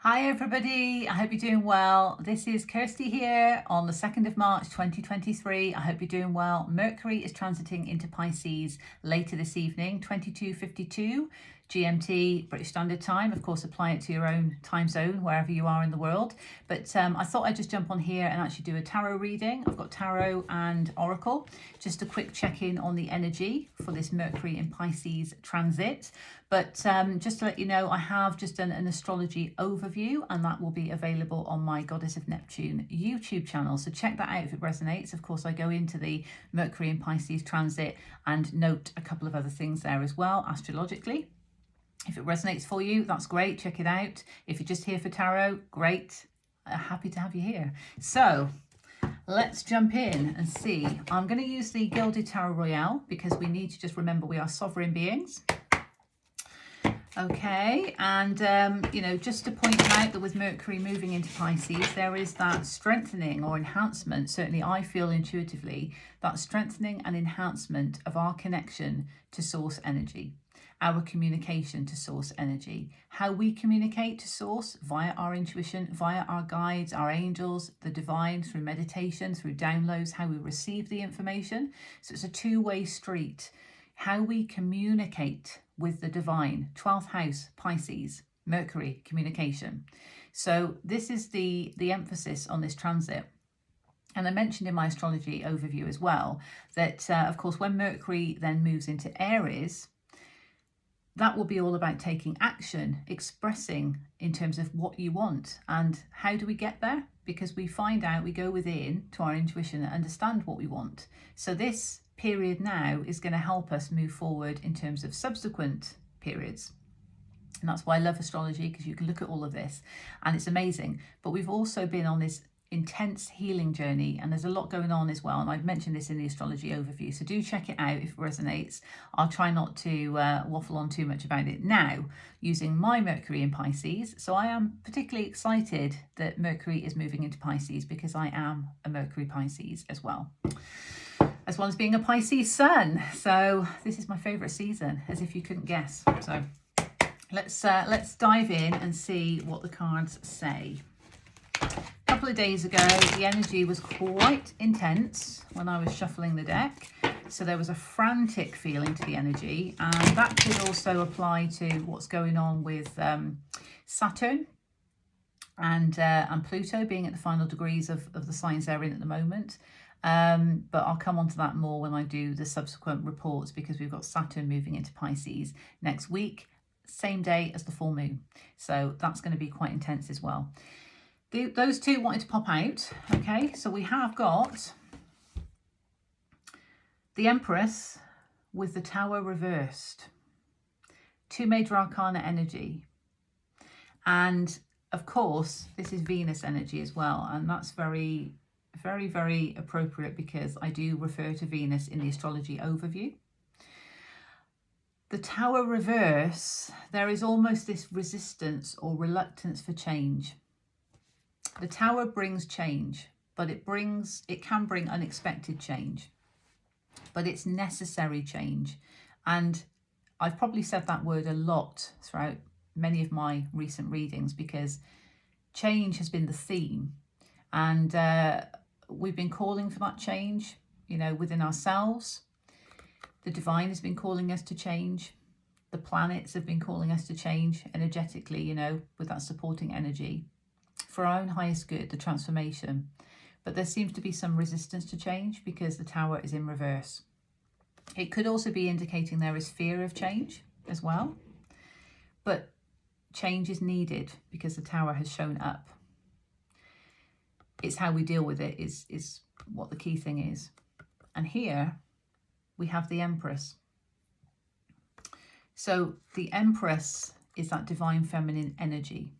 Hi everybody, I hope you're doing well. This is Kirsty here on the 2nd of March 2023. I hope you're doing well. Mercury is transiting into Pisces later this evening, 22:52 GMT, British Standard Time. Of course, apply it to your own time zone, wherever you are in the world. But I thought I'd just jump on here and actually do a tarot reading. I've got tarot and oracle. Just a quick check-in on the energy for this Mercury in Pisces transit. But just to let you know, I have just done an astrology overview, and that will be available on my Goddess of Neptune YouTube channel. So check that out if it resonates. Of course, I go into the Mercury in Pisces transit and note a couple of other things there as well, astrologically. If it resonates for you, that's great. Check it out. If you're just here for tarot, great. Happy to have you here. So let's jump in and see. I'm going to use the Gilded Tarot Royale because we need to just remember we are sovereign beings. Okay, and just to point out that with Mercury moving into Pisces, there is that strengthening or enhancement, certainly I feel intuitively, that strengthening and enhancement of our connection to source energy, our communication to source energy, how we communicate to source via our intuition, via our guides, our angels, the divine, through meditation, through downloads, how we receive the information. So it's a two-way street. How we communicate with the divine, 12th house, Pisces, Mercury, communication. So this is the emphasis on this transit. And I mentioned in my astrology overview as well that, of course, when Mercury then moves into Aries, that will be all about taking action, expressing in terms of what you want. And how do we get there? Because we find out, we go within to our intuition and understand what we want. So this period now is going to help us move forward in terms of subsequent periods. And that's why I love astrology, because you can look at all of this and it's amazing. But we've also been on this intense healing journey, and there's a lot going on as well, and I've mentioned this in the astrology overview, so do check it out if it resonates. I'll try not to waffle on too much about it now, using my Mercury in Pisces. So I am particularly excited that Mercury is moving into Pisces because I am a Mercury Pisces as well, as well as being a Pisces sun. So this is my favorite season, as if you couldn't guess. So let's dive in and see what the cards say. A couple of days ago, the energy was quite intense when I was shuffling the deck. So there was a frantic feeling to the energy, and that could also apply to what's going on with Saturn and Pluto being at the final degrees of the signs they're in at the moment. But I'll come on to that more when I do the subsequent reports, because we've got Saturn moving into Pisces next week, same day as the full moon. So that's going to be quite intense as well. Those two wanted to pop out. Okay, so we have got the Empress with the Tower reversed, two major arcana energy, and of course this is Venus energy as well, and that's very, very, very appropriate because I do refer to Venus in the astrology overview. The Tower reverse, there is almost this resistance or reluctance for change. The Tower brings change, but it can bring unexpected change, but it's necessary change. And I've probably said that word a lot throughout many of my recent readings, because change has been the theme, and we've been calling for that change, within ourselves. The divine has been calling us to change. The planets have been calling us to change energetically, with that supporting energy, for our own highest good, the transformation. But there seems to be some resistance to change because the Tower is in reverse. It could also be indicating there is fear of change as well, but change is needed because the Tower has shown up. It's how we deal with it is what the key thing is. And here we have the Empress. So the Empress is that divine feminine energy.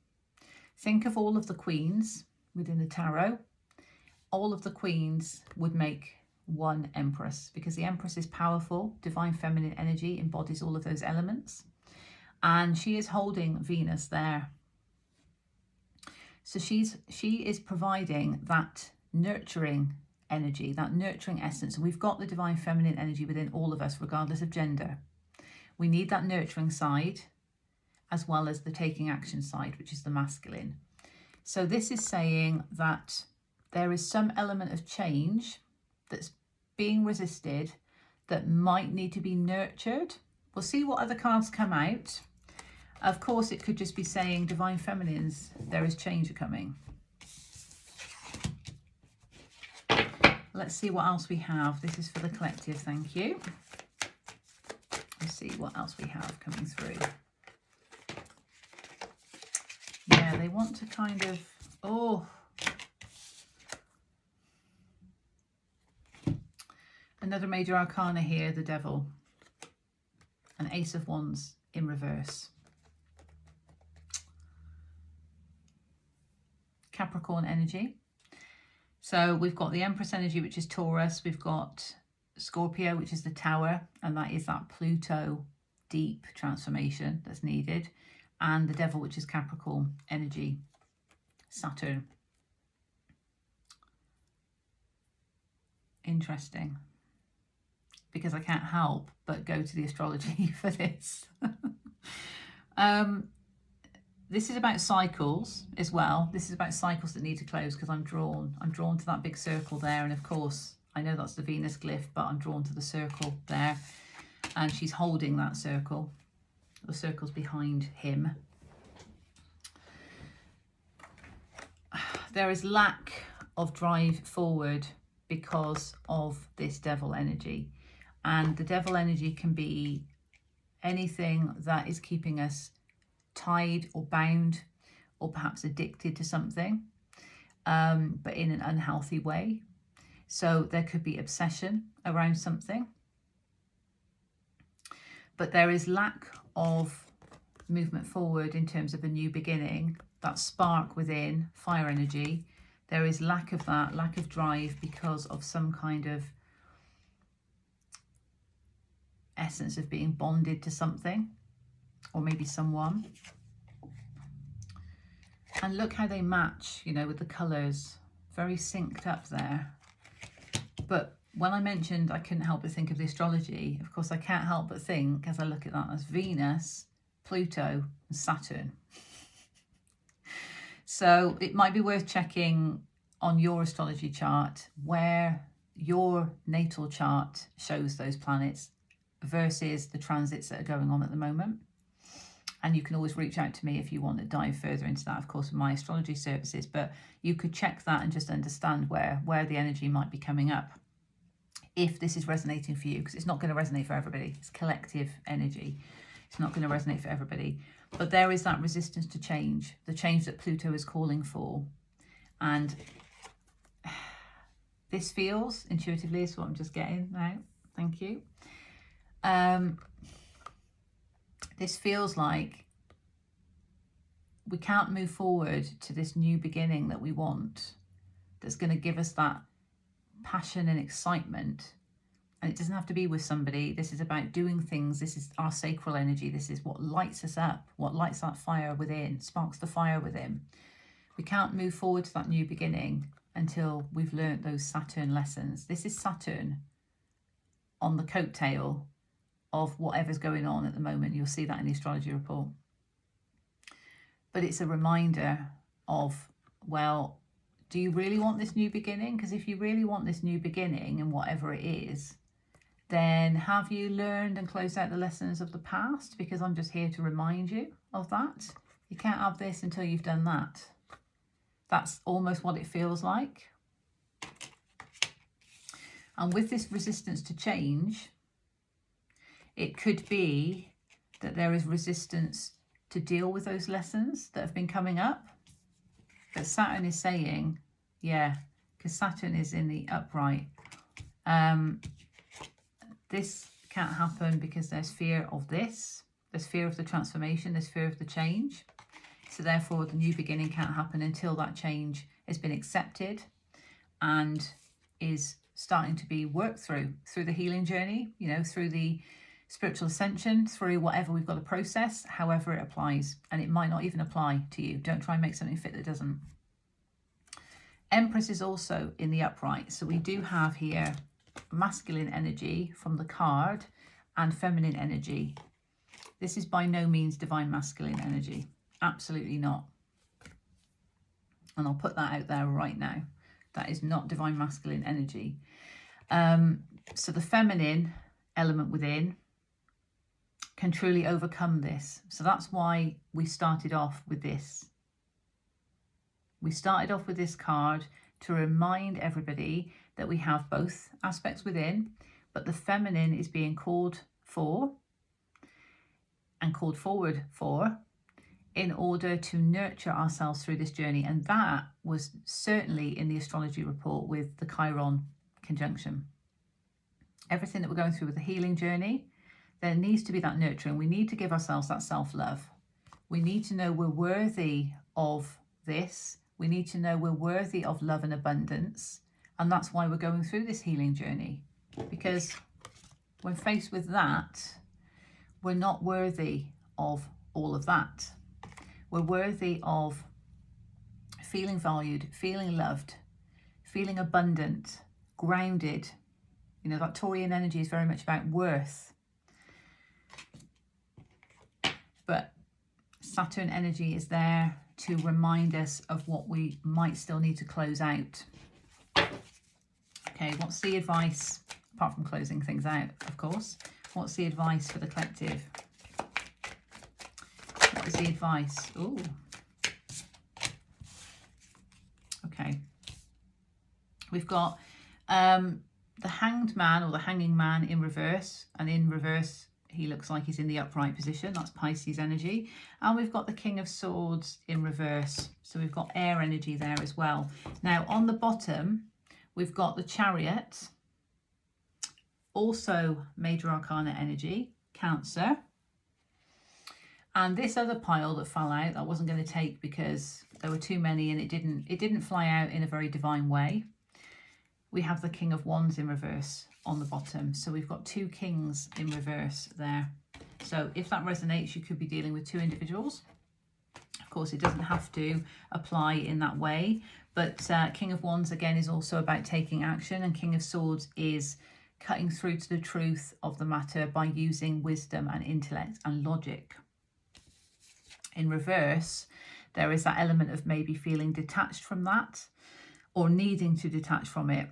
Think of all of the queens within the tarot. All of the queens would make one Empress, because the Empress is powerful, divine feminine energy, embodies all of those elements. And she is holding Venus there. So she is providing that nurturing energy, that nurturing essence. We've got the divine feminine energy within all of us, regardless of gender. We need that nurturing side. as well as the taking action side, which is the masculine. So this is saying that there is some element of change that's being resisted that might need to be nurtured. We'll see what other cards come out. Of course, it could just be saying, Divine Feminines, there is change coming. Let's see what else we have. This is for the collective, thank you. Let's see what else we have coming through. Yeah, they want to kind of, oh. Another major arcana here, the Devil. An Ace of Wands in reverse. Capricorn energy. So we've got the Empress energy, which is Taurus. We've got Scorpio, which is the Tower, and that is that Pluto deep transformation that's needed. And the Devil, which is Capricorn energy, Saturn. Interesting. Because I can't help but go to the astrology for this. This is about cycles as well. This is about cycles that need to close, because I'm drawn to that big circle there. And of course, I know that's the Venus glyph, but I'm drawn to the circle there. And she's holding that circle. The circle's behind him. There is lack of drive forward because of this Devil energy. And the Devil energy can be anything that is keeping us tied or bound, or perhaps addicted to something, but in an unhealthy way. So there could be obsession around something, but there is lack of movement forward in terms of a new beginning, that spark within, fire energy. There is lack of that, lack of drive, because of some kind of essence of being bonded to something, or maybe someone. And look how they match, you know, with the colours. Very synced up there. But when I mentioned I couldn't help but think of the astrology, of course I can't help but think, as I look at that, as Venus, Pluto and Saturn. So it might be worth checking on your astrology chart where your natal chart shows those planets versus the transits that are going on at the moment. And you can always reach out to me if you want to dive further into that, of course, with my astrology services. But you could check that and just understand where the energy might be coming up, if this is resonating for you, because it's not going to resonate for everybody. It's collective energy. It's not going to resonate for everybody. But there is that resistance to change, the change that Pluto is calling for. And this feels, intuitively, is what I'm just getting now. Thank you. This feels like we can't move forward to this new beginning that we want, that's going to give us that passion and excitement. And it doesn't have to be with somebody. This is about doing things. This is our sacral energy. This is what lights us up, what lights that fire within, sparks the fire within. We can't move forward to that new beginning until we've learnt those Saturn lessons. This is Saturn on the coattail of whatever's going on at the moment. You'll see that in the astrology report. But it's a reminder of, well, do you really want this new beginning? Because if you really want this new beginning, and whatever it is, then have you learned and closed out the lessons of the past? Because I'm just here to remind you of that. You can't have this until you've done that. That's almost what it feels like. And with this resistance to change, it could be that there is resistance to deal with those lessons that have been coming up. But Saturn is saying, yeah, because Saturn is in the upright. This can't happen because there's fear of this. There's fear of the transformation. There's fear of the change. So therefore, the new beginning can't happen until that change has been accepted and is starting to be worked through the healing journey, you know, through the spiritual ascension, through whatever we've got to process, however it applies. And it might not even apply to you. Don't try and make something fit that doesn't. Empress is also in the upright. So we do have here masculine energy from the card and feminine energy This is by no means divine masculine energy. Absolutely not. And I'll put that out there right now. That is not divine masculine energy. So the feminine element within can truly overcome this. So that's why we started off with this. We started off with this card to remind everybody that we have both aspects within, but the feminine is being called for and called forward for in order to nurture ourselves through this journey. And that was certainly in the astrology report with the Chiron conjunction. Everything that we're going through with the healing journey, there needs to be that nurturing. We need to give ourselves that self-love. We need to know we're worthy of this. We need to know we're worthy of love and abundance. And that's why we're going through this healing journey. Because when faced with that, we're not worthy of all of that. We're worthy of feeling valued, feeling loved, feeling abundant, grounded. You know, that Taurian energy is very much about worth. But Saturn energy is there to remind us of what we might still need to close out. Okay, what's the advice, apart from closing things out, of course, what's the advice for the collective? What is the advice? Ooh. Okay. We've got the Hanged Man or the Hanging Man in reverse, and in reverse he looks like he's in the upright position. That's Pisces energy. And we've got the King of Swords in reverse. So we've got air energy there as well. Now on the bottom, we've got the Chariot, also Major Arcana energy, Cancer. And this other pile that fell out, I wasn't going to take because there were too many and it didn't fly out in a very divine way. We have the King of Wands in reverse on the bottom. So we've got two kings in reverse there. So if that resonates, you could be dealing with two individuals. Of course, it doesn't have to apply in that way. But King of Wands, again, is also about taking action. And King of Swords is cutting through to the truth of the matter by using wisdom and intellect and logic. In reverse, there is that element of maybe feeling detached from that or needing to detach from it.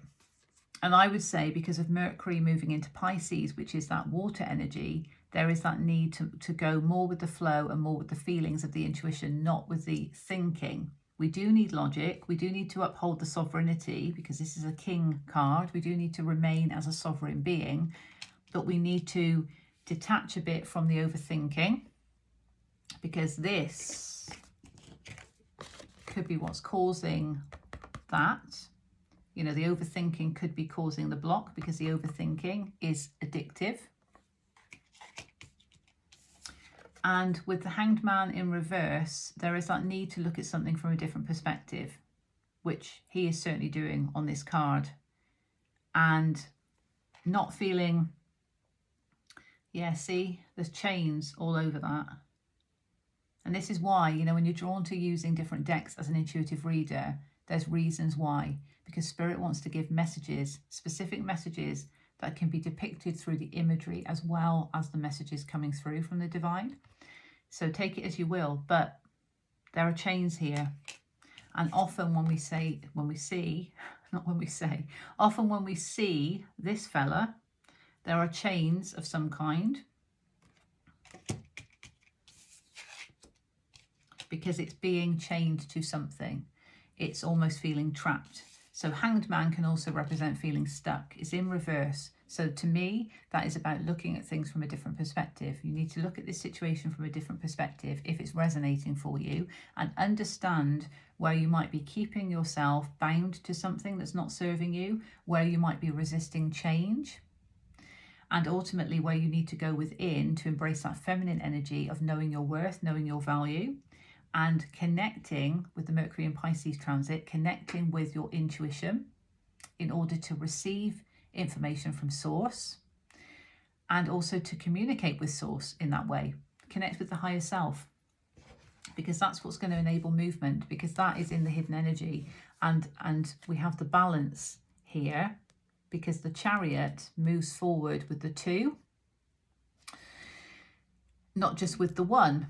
And I would say because of Mercury moving into Pisces, which is that water energy, there is that need to go more with the flow and more with the feelings of the intuition, not with the thinking. We do need logic. We do need to uphold the sovereignty because this is a king card. We do need to remain as a sovereign being, but we need to detach a bit from the overthinking because this could be what's causing that. You know, the overthinking could be causing the block because the overthinking is addictive. And with the Hanged Man in reverse, there is that need to look at something from a different perspective, which he is certainly doing on this card. And not feeling, yeah, see, there's chains all over that. And this is why, you know, when you're drawn to using different decks as an intuitive reader, there's reasons why. Because Spirit wants to give messages, specific messages that can be depicted through the imagery as well as the messages coming through from the divine. So take it as you will, but there are chains here. And often when we see this fella, there are chains of some kind. Because it's being chained to something. It's almost feeling trapped. So Hanged Man can also represent feeling stuck. It's in reverse. So to me, that is about looking at things from a different perspective. You need to look at this situation from a different perspective if it's resonating for you, and understand where you might be keeping yourself bound to something that's not serving you, where you might be resisting change, and ultimately where you need to go within to embrace that feminine energy of knowing your worth, knowing your value, and connecting with the Mercury and Pisces transit, connecting with your intuition in order to receive information from source and also to communicate with source in that way. Connect with the higher self, because that's what's going to enable movement, because that is in the hidden energy. And we have the balance here because the Chariot moves forward with the 2. not just with the one.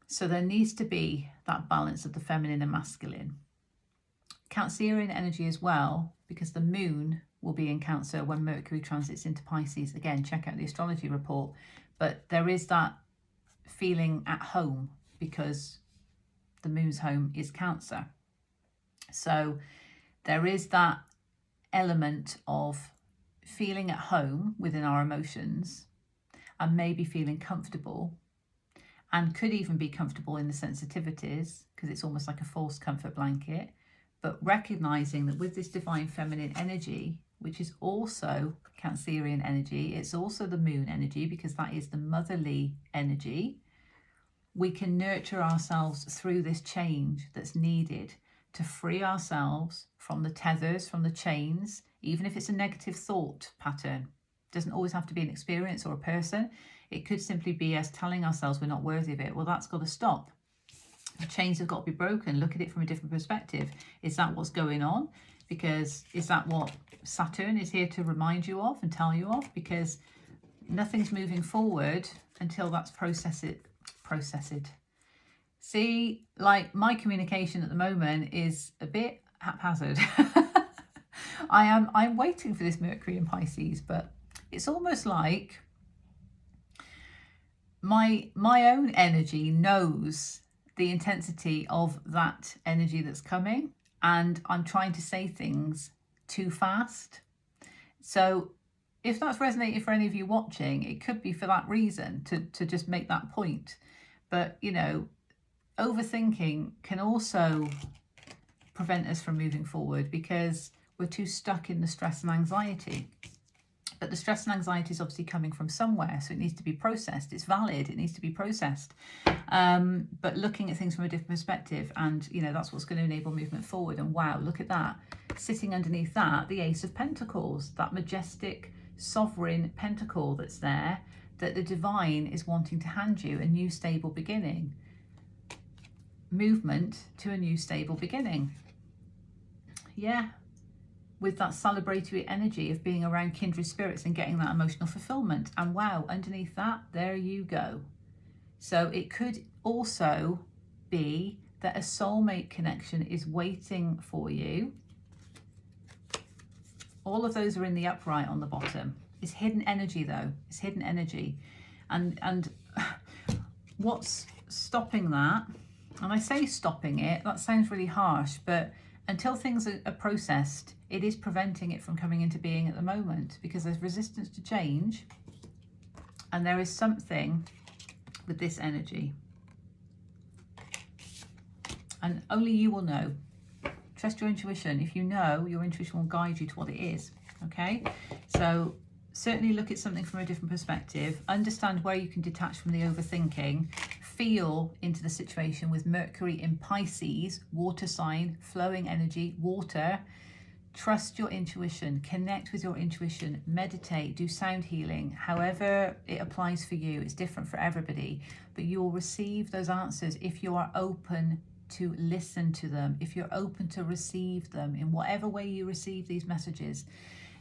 So there needs to be that balance of the feminine and masculine. Cancerian energy as well, because the moon will be in Cancer when Mercury transits into Pisces. Again, check out the astrology report. But there is that feeling at home because the moon's home is Cancer. So there is that element of feeling at home within our emotions and maybe feeling comfortable, and could even be comfortable in the sensitivities because it's almost like a false comfort blanket. But recognizing that with this divine feminine energy, which is also Cancerian energy, it's also the moon energy because that is the motherly energy, we can nurture ourselves through this change that's needed to free ourselves from the tethers, from the chains, even if it's a negative thought pattern. It doesn't always have to be an experience or a person. It could simply be us telling ourselves we're not worthy of it. Well, that's got to stop. The chains have got to be broken. Look at it from a different perspective. Is that what's going on? Because is that what Saturn is here to remind you of and tell you of? Because nothing's moving forward until that's processed. See, like my communication at the moment is a bit haphazard. I'm waiting for this Mercury in Pisces, but it's almost like my own energy knows the intensity of that energy that's coming, and I'm trying to say things too fast. So if that's resonating for any of you watching, it could be for that reason, to just make that point. But, you know, overthinking can also prevent us from moving forward because we're too stuck in the stress and anxiety. But the stress and anxiety is obviously coming from somewhere, so it needs to be processed. It's valid, it needs to be processed. But looking at things from a different perspective, and, you know, that's what's going to enable movement forward. And wow, look at that. Sitting underneath that, the Ace of Pentacles, that majestic, sovereign pentacle that's there, that the divine is wanting to hand you, a new stable beginning. Movement to a new stable beginning. Yeah. With that celebratory energy of being around kindred spirits and getting that emotional fulfillment. And wow, underneath that, there you go. So it could also be that a soulmate connection is waiting for you. All of those are in the upright on the bottom. It's hidden energy though. It's hidden energy. And what's stopping that? And I say stopping it, that sounds really harsh, but until things are processed, it is preventing it from coming into being at the moment because there's resistance to change, and there is something with this energy. And only you will know. Trust your intuition. If you know, your intuition will guide you to what it is. Okay? So certainly look at something from a different perspective. Understand where you can detach from the overthinking. Feel into the situation with Mercury in Pisces, water sign, flowing energy, water. Trust your intuition, connect with your intuition, meditate, do sound healing, however it applies for you. It's different for everybody, but you'll receive those answers if you are open to listen to them, if you're open to receive them in whatever way you receive these messages.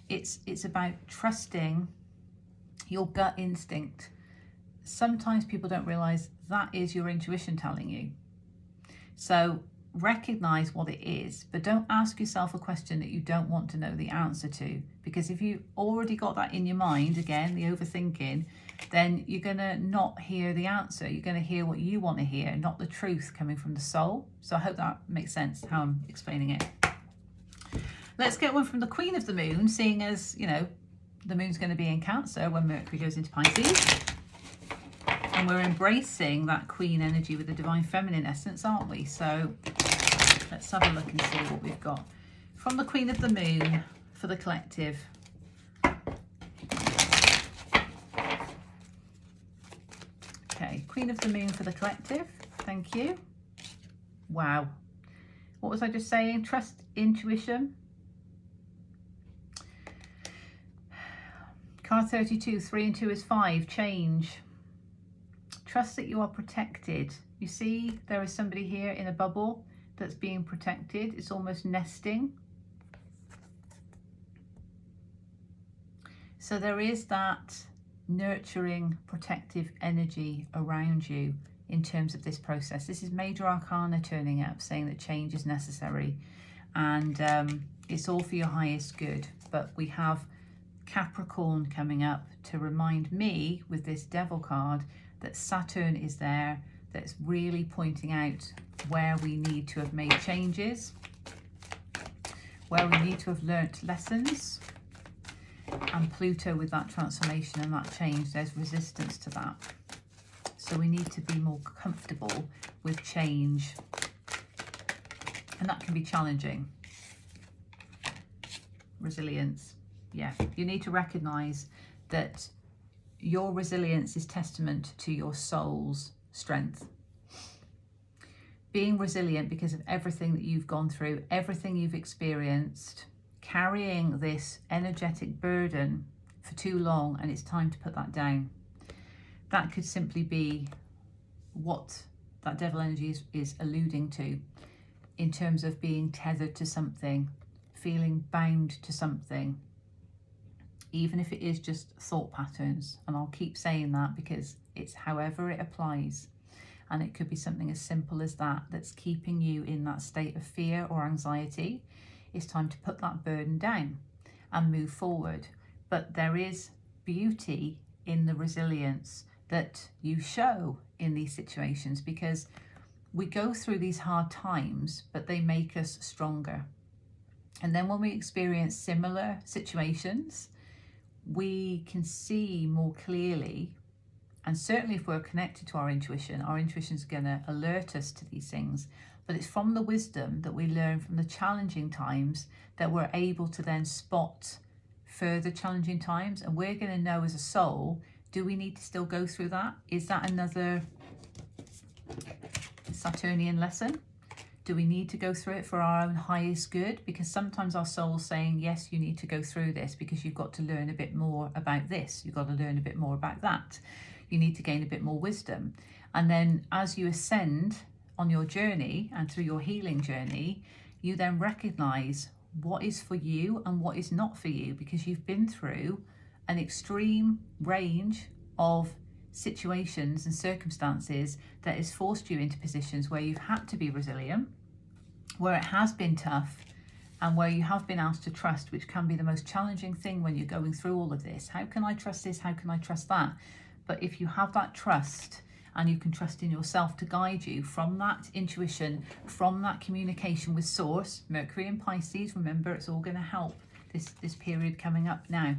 It's about trusting your gut instinct. Sometimes people don't realize that is your intuition telling you. So recognize what it is, but don't ask yourself a question that you don't want to know the answer to, because if you already got that in your mind, again, the overthinking, then you're going to not hear the answer. You're going to hear what you want to hear, not the truth coming from the soul. So I hope that makes sense how I'm explaining it. Let's get one from the Queen of the Moon, seeing as, you know, the moon's going to be in Cancer when Mercury goes into Pisces. And we're embracing that Queen energy with the divine feminine essence, aren't we? So let's have a look and see what we've got from the Queen of the Moon for the collective. Okay, Queen of the Moon for the collective. Thank you. Wow. What was I just saying? Trust intuition. Card 32, 3 and 2 is 5. Change. Trust that you are protected. You see, there is somebody here in a bubble that's being protected. It's almost nesting. So there is that nurturing, protective energy around you in terms of this process. This is major arcana turning up, saying that change is necessary, and it's all for your highest good. But we have Capricorn coming up to remind me with this Devil card that Saturn is there, that's really pointing out where we need to have made changes, where we need to have learnt lessons. And Pluto with that transformation and that change, there's resistance to that. So we need to be more comfortable with change. And that can be challenging. Resilience. Yeah, you need to recognize that your resilience is testament to your soul's strength. Being resilient because of everything that you've gone through, everything you've experienced, carrying this energetic burden for too long, and it's time to put that down. That could simply be what that devil energy is alluding to in terms of being tethered to something, feeling bound to something, even if it is just thought patterns. And I'll keep saying that because it's however it applies. And it could be something as simple as that, that's keeping you in that state of fear or anxiety. It's time to put that burden down and move forward. But there is beauty in the resilience that you show in these situations, because we go through these hard times, but they make us stronger. And then when we experience similar situations, we can see more clearly. And certainly if we're connected to our intuition is going to alert us to these things. But it's from the wisdom that we learn from the challenging times that we're able to then spot further challenging times. And we're going to know as a soul, do we need to still go through that? Is that another Saturnian lesson? Do we need to go through it for our own highest good? Because sometimes our soul's saying, yes, you need to go through this because you've got to learn a bit more about this. You've got to learn a bit more about that. You need to gain a bit more wisdom. And then as you ascend on your journey and through your healing journey, you then recognize what is for you and what is not for you, because you've been through an extreme range of situations and circumstances that has forced you into positions where you've had to be resilient, where it has been tough, and where you have been asked to trust, which can be the most challenging thing when you're going through all of this. How can I trust this? How can I trust that? But if you have that trust, and you can trust in yourself to guide you from that intuition, from that communication with source, Mercury and Pisces, remember, it's all going to help this period coming up now.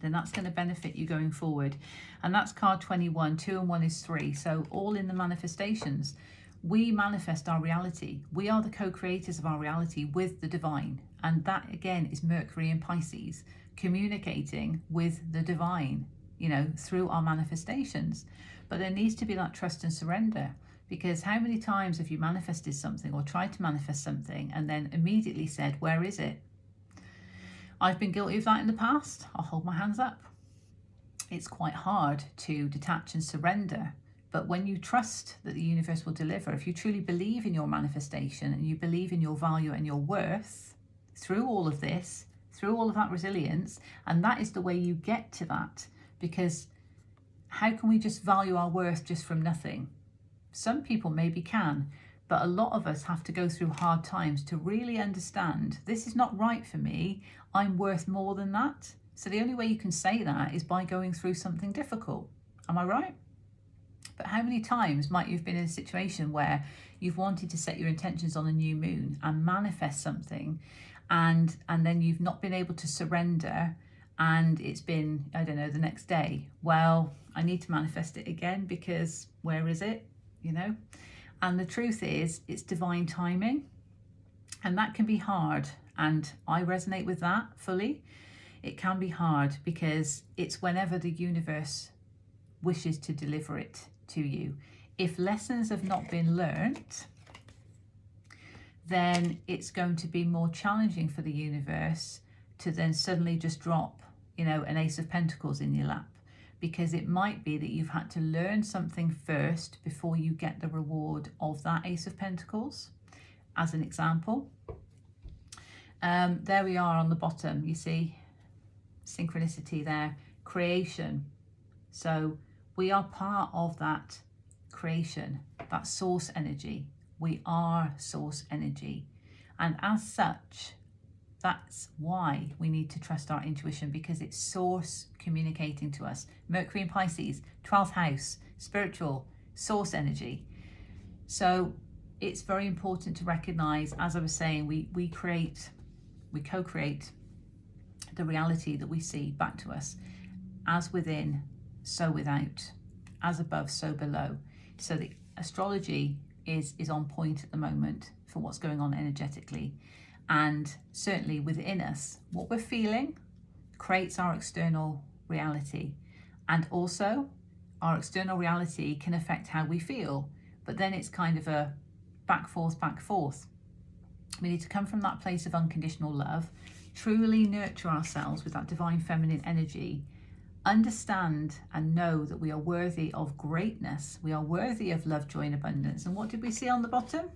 Then that's going to benefit you going forward. And that's card 21. 2 and 1 is 3. So all in the manifestations. We manifest our reality. We are the co-creators of our reality with the divine. And that again is Mercury and Pisces communicating with the divine, you know, through our manifestations. But there needs to be that trust and surrender, because how many times have you manifested something or tried to manifest something and then immediately said, where is it? I've been guilty of that in the past. I'll hold my hands up. It's quite hard to detach and surrender. But when you trust that the universe will deliver, if you truly believe in your manifestation and you believe in your value and your worth through all of this, through all of that resilience, and that is the way you get to that. Because how can we just value our worth just from nothing? Some people maybe can, but a lot of us have to go through hard times to really understand this is not right for me. I'm worth more than that. So the only way you can say that is by going through something difficult. Am I right? But how many times might you have been in a situation where you've wanted to set your intentions on a new moon and manifest something, and then you've not been able to surrender, and it's been, I don't know, the next day, well, I need to manifest it again because where is it, you know? And the truth is, it's divine timing, and that can be hard. And I resonate with that fully. It can be hard because it's whenever the universe wishes to deliver it to you. If lessons have not been learnt, then it's going to be more challenging for the universe to then suddenly just drop, you know, an Ace of Pentacles in your lap, because it might be that you've had to learn something first before you get the reward of that Ace of Pentacles, as an example. There we are on the bottom, you see, synchronicity there, creation. So we are part of that creation, that source energy. We are source energy. And as such, that's why we need to trust our intuition, because it's source communicating to us. Mercury in Pisces, 12th house, spiritual, source energy. So it's very important to recognize, as I was saying, we co-create the reality that we see back to us. As within, so without. As above, so below. So the astrology is on point at the moment for what's going on energetically. And certainly within us, what we're feeling creates our external reality. And also, our external reality can affect how we feel. But then it's kind of a back forth, back forth. We need to come from that place of unconditional love, truly nurture ourselves with that divine feminine energy, understand and know that we are worthy of greatness. We are worthy of love, joy, and abundance. And what did we see on the bottom?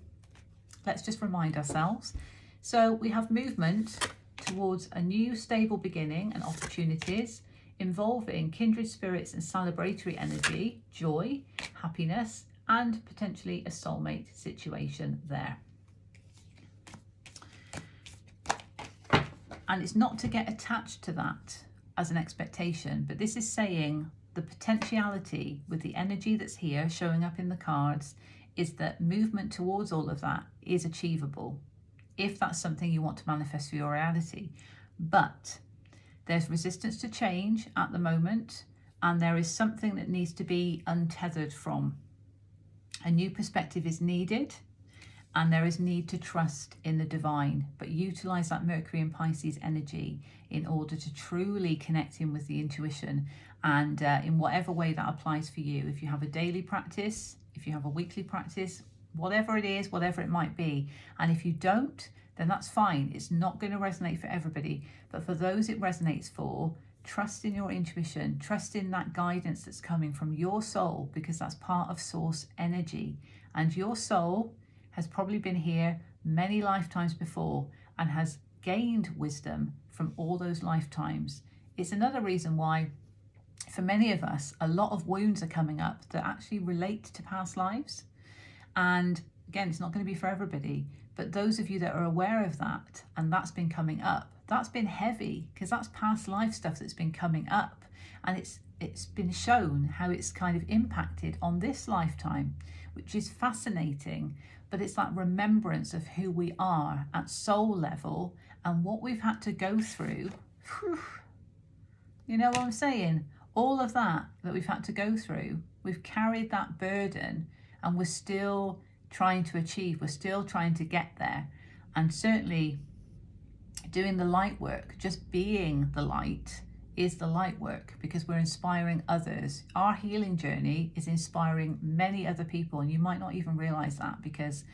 Let's just remind ourselves. So we have movement towards a new stable beginning and opportunities involving kindred spirits and celebratory energy, joy, happiness, and potentially a soulmate situation there. And it's not to get attached to that as an expectation, but this is saying the potentiality with the energy that's here showing up in the cards is that movement towards all of that is achievable if that's something you want to manifest for your reality. But there's resistance to change at the moment, and there is something that needs to be untethered from. A new perspective is needed, and there is need to trust in the divine, but utilize that Mercury and Pisces energy in order to truly connect in with the intuition, and in whatever way that applies for you. If you have a daily practice, if you have a weekly practice, whatever it is, whatever it might be. And if you don't, then that's fine. It's not going to resonate for everybody, but for those it resonates for, trust in your intuition, trust in that guidance that's coming from your soul, because that's part of source energy. And your soul has probably been here many lifetimes before and has gained wisdom from all those lifetimes. It's another reason why, for many of us, a lot of wounds are coming up that actually relate to past lives. And again, it's not going to be for everybody, but those of you that are aware of that, and that's been coming up, that's been heavy, because that's past life stuff that's been coming up, and it's been shown how it's kind of impacted on this lifetime, which is fascinating. But it's that remembrance of who we are at soul level and what we've had to go through. You know what I'm saying? All of that we've had to go through, we've carried that burden, and we're still trying to achieve, we're still trying to get there. And certainly doing the light work, just being the light, is the light work, because we're inspiring others. Our healing journey is inspiring many other people, and you might not even realize that, because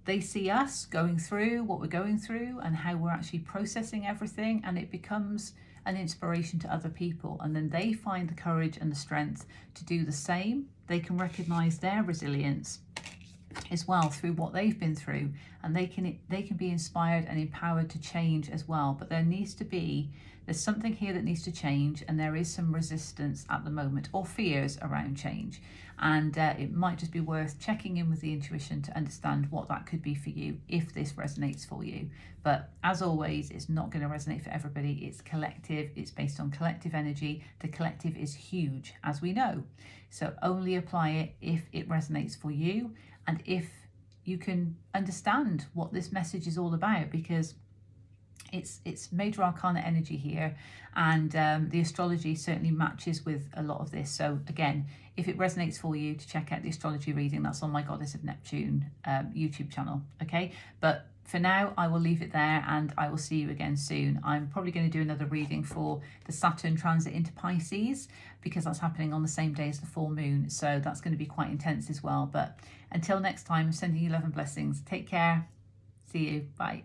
they see us going through what we're going through and how we're actually processing everything, and it becomes an inspiration to other people, and then they find the courage and the strength to do the same. They can recognize their resilience as well through what they've been through, and they can be inspired and empowered to change as well. But there's something here that needs to change, and there is some resistance at the moment, or fears around change, and it might just be worth checking in with the intuition to understand what that could be for you, if this resonates for you. But as always, it's not going to resonate for everybody. It's collective, it's based on collective energy. The collective is huge, as we know, so only apply it if it resonates for you, and if you can understand what this message is all about, because it's major arcana energy here, and the astrology certainly matches with a lot of this. So again, if it resonates for you, to check out the astrology reading, that's on my Goddess of Neptune YouTube channel. Okay, but for now I will leave it there, and I will see you again soon. I'm probably going to do another reading for the Saturn transit into Pisces, because that's happening on the same day as the full moon, so that's going to be quite intense as well. But until next time, I'm sending you love and blessings. Take care. See you. Bye.